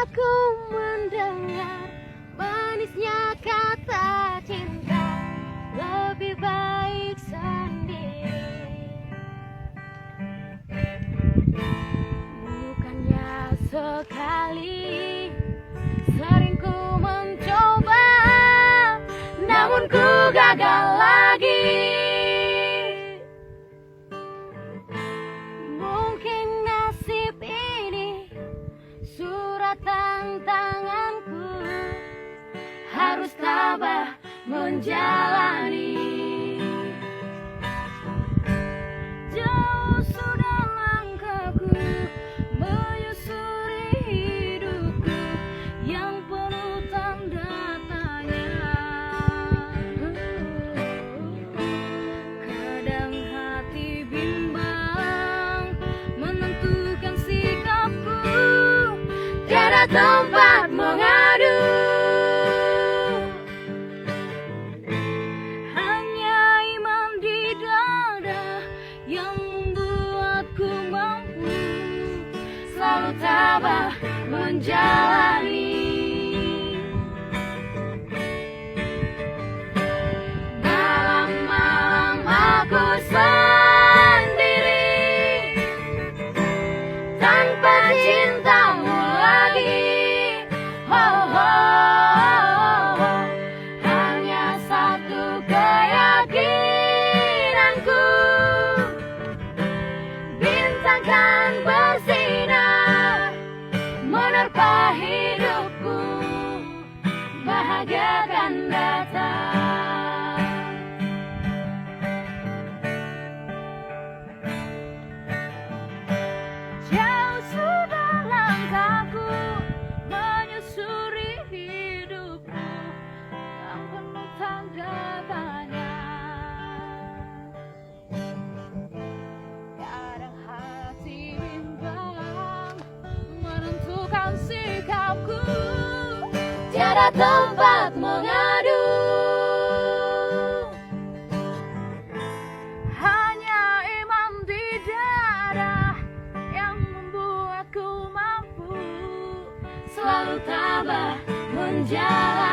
aku mendengar manisnya kata cinta, lebih baik sendiri. Bukannya sekali, sering ku mencoba, namun ku gagal lagi. Mungkin nasib ini suratan tanganku, harus tabah menjalani. Jauh sudah langkahku menyusuri hidupku yang penuh tanda tanya. Kadang hati bimbang menentukan sikapku, tiada tempat mengadu. Hanya iman di dada yang membuatku mampu selalu tabah menjalani. Malam-malam aku sendiri tanpa cintamu lagi. Oh, oh, oh. Hanya satu keyakinanku, bintang kan bersinar menerpa hidupku, bahagia kan datang. Jauh sudah langkahku menyusuri hidupku yang penuh tanda tanya. Kadang hati bimbang menentukan sikapku, tiada tempat mengadu. Hanya iman di dada yang membuatku mampu selalu tabah menjalani.